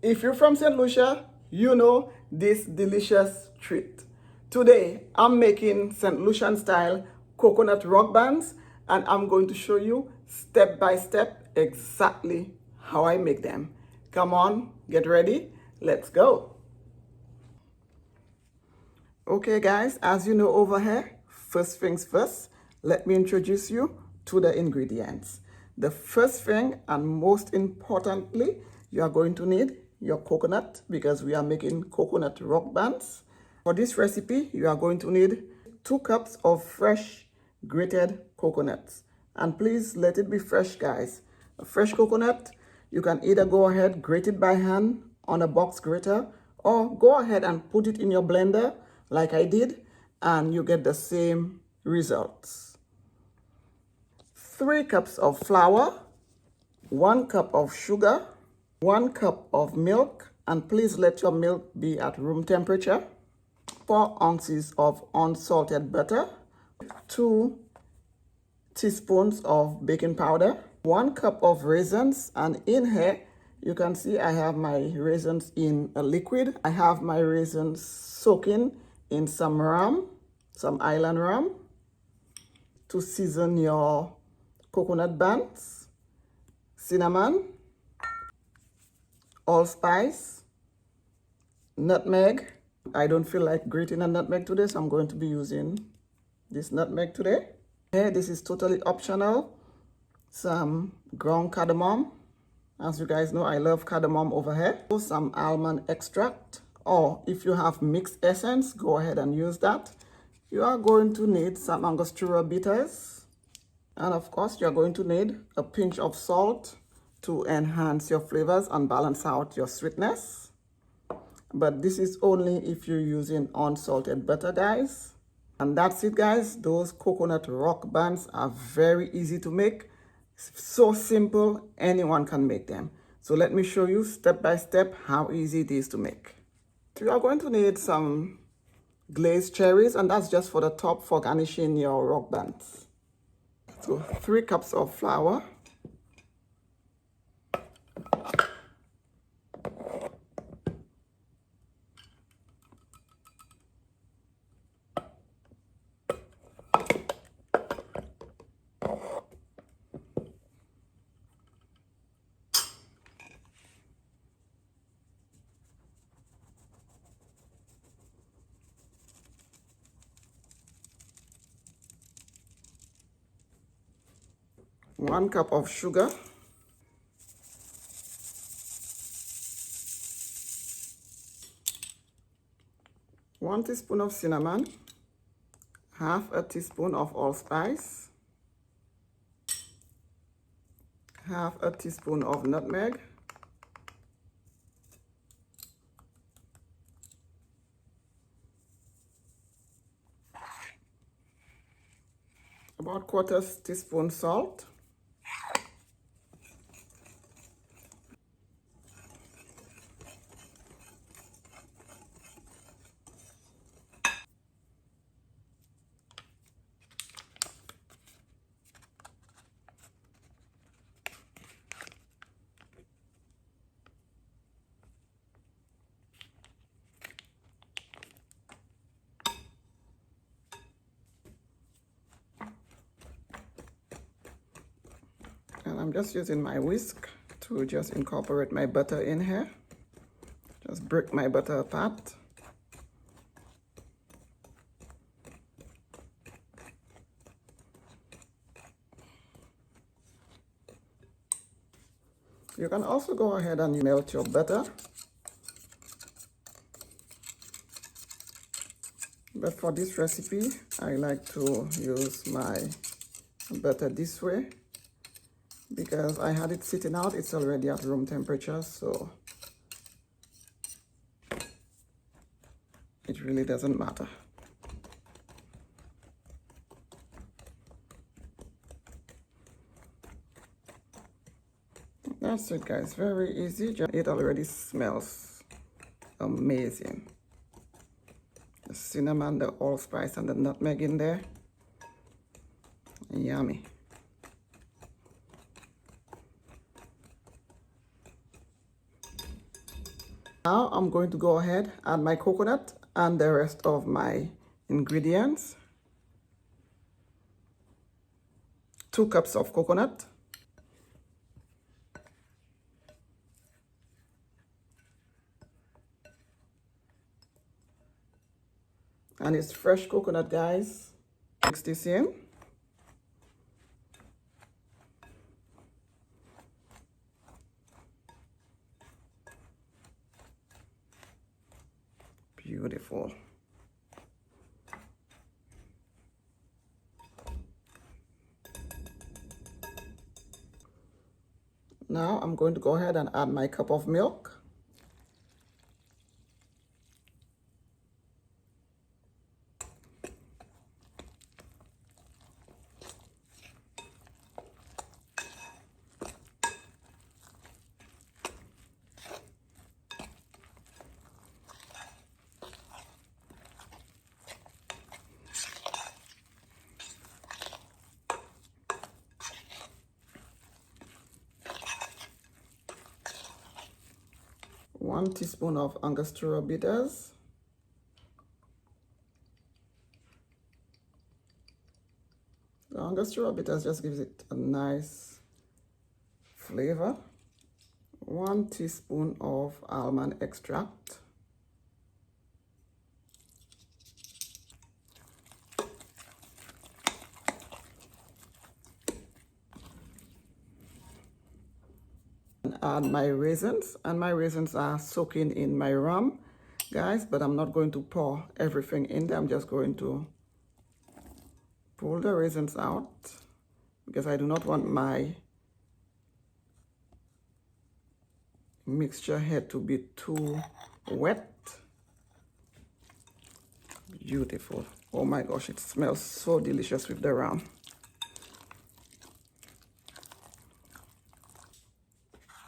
If you're from St. Lucia, you know this delicious treat. Today, I'm making St. Lucian style coconut rock buns, and I'm going to show you step by step exactly how I make them. Come on, get ready, let's go. Okay guys, as you know over here, first things first, let me introduce you to the ingredients. The first thing and most importantly, you are going to need your coconut because we are making coconut rock buns. For this recipe, you are going to need 2 cups of fresh grated coconuts. And please let it be fresh guys. A fresh coconut, you can either go ahead, grate it by hand on a box grater, or go ahead and put it in your blender like I did, and you get the same results. 3 cups of flour, 1 cup of sugar, 1 cup of milk, and please let your milk be at room temperature, 4 ounces of unsalted butter, 2 teaspoons of baking powder, 1 cup of raisins, and in here you can see I have my raisins in a liquid. I have my raisins soaking in some rum, some island rum, to season your coconut buns, cinnamon, allspice, nutmeg. I don't feel like grating a nutmeg today, so I'm going to be using this nutmeg today. Okay, this is totally optional. Some ground cardamom. As you guys know, I love cardamom over here. Some almond extract, or if you have mixed essence, go ahead and use that. You are going to need some Angostura bitters, and of course you're going to need a pinch of salt to enhance your flavors and balance out your sweetness. But this is only if you're using unsalted butter guys. And that's it guys. Those coconut rock buns are very easy to make. So simple, anyone can make them. So let me show you step by step how easy it is to make. You are going to need some glazed cherries, and that's just for the top for garnishing your rock buns. So 3 cups of flour, 1 cup of sugar, 1 teaspoon of cinnamon, half a teaspoon of allspice, half a teaspoon of nutmeg, about 1/4 teaspoon salt, and I'm just using my whisk to just incorporate my butter in here. Just break my butter apart. You can also go ahead and melt your butter. But for this recipe, I like to use my butter this way because I had it sitting out. It's already at room temperature, so it really doesn't matter. That's it guys, very easy. It already smells amazing. The cinnamon, the allspice, and the nutmeg in there. Yummy. Now I'm going to go ahead, add my coconut and the rest of my ingredients. 2 cups of coconut. And it's fresh coconut, guys. Mix this in. Beautiful. Now I'm going to go ahead and add my cup of milk. One teaspoon of Angostura bitters. The Angostura bitters just gives it a nice flavor. 1 teaspoon of almond extract. And add my raisins, and my raisins are soaking in my rum, guys, but I'm not going to pour everything in there. I'm just going to pull the raisins out because I do not want my mixture head to be too wet. Beautiful. Oh my gosh, it smells so delicious with the rum.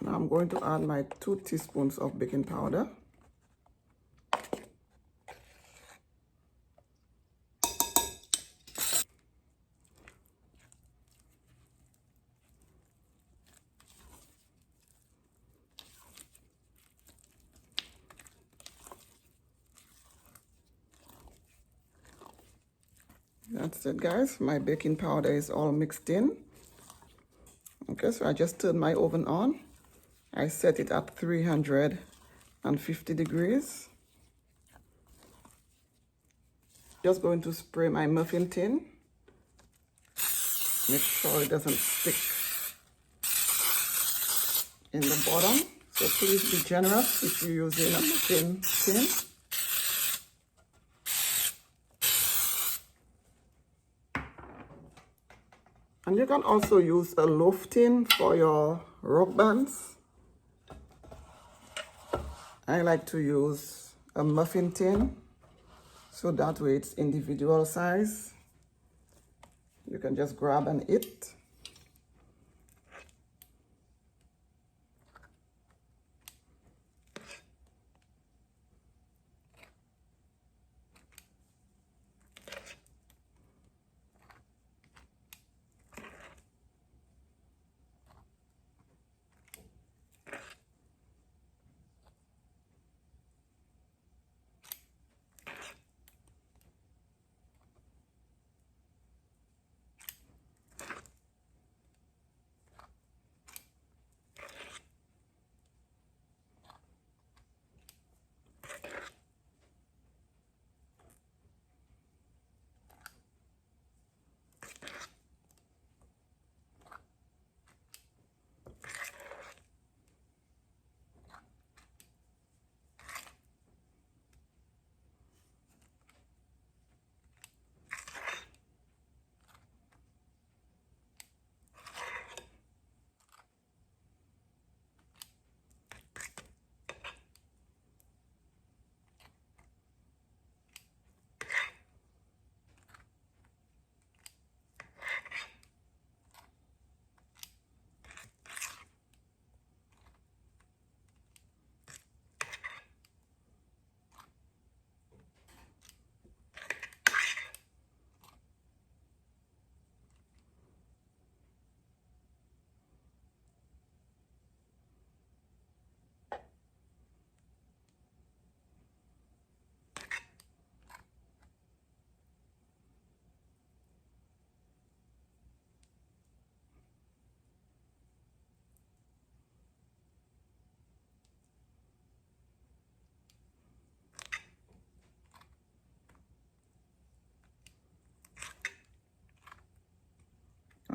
Now I'm going to add my 2 teaspoons of baking powder. That's it, guys. My baking powder is all mixed in. Okay, so I just turned my oven on. I set it at 350 degrees. Just going to spray my muffin tin. Make sure it doesn't stick in the bottom. So please be generous if you're using a muffin tin. And you can also use a loaf tin for your rock buns. I like to use a muffin tin, so that way it's individual size. You can just grab and eat.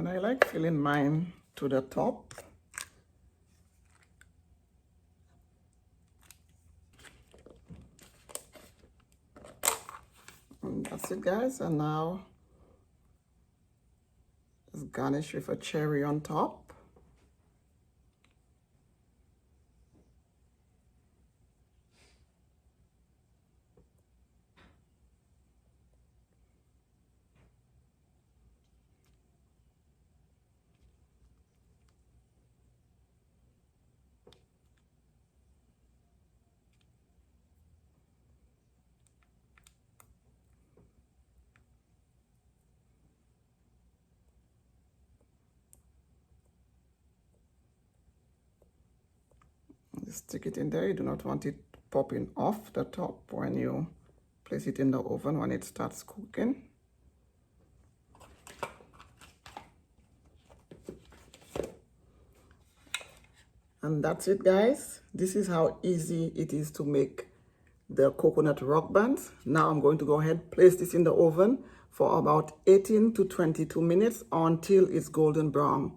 And I like filling mine to the top. And that's it, guys. And now let's garnish with a cherry on top. Stick it in there. You do not want it popping off the top when you place it in the oven when it starts cooking. And that's it, guys. This is how easy it is to make the coconut rock buns. Now I'm going to go ahead, place this in the oven for about 18 to 22 minutes until it's golden brown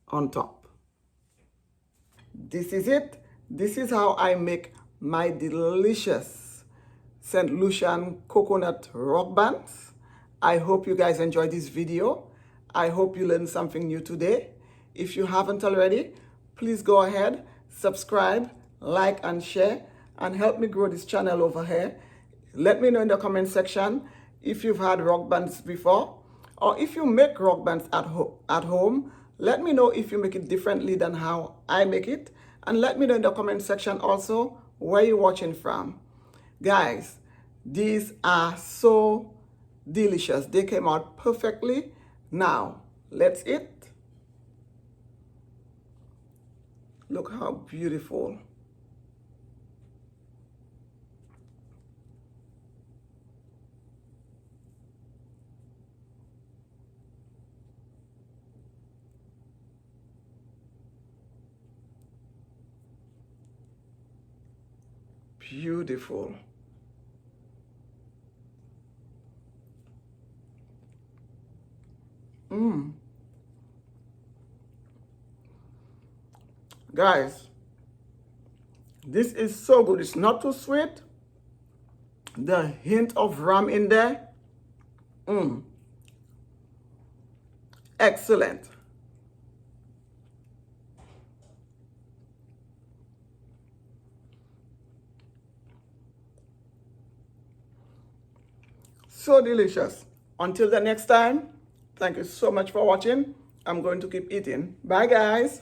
on top. This is it. This is how I make my delicious St. Lucian coconut rock buns. I hope you guys enjoyed this video. I hope you learned something new today. If you haven't already, please go ahead, subscribe, like, and share, and help me grow this channel over here. Let me know in the comment section if you've had rock buns before, or if you make rock buns at home. Let me know if you make it differently than how I make it. And let me know in the comment section also where you're watching from. Guys, these are so delicious. They came out perfectly. Now, let's eat. Look how beautiful. Beautiful. Guys, this is so good. It's not too sweet. The hint of rum in there. Excellent. So delicious. Until the next time, thank you so much for watching. I'm going to keep eating. Bye, guys.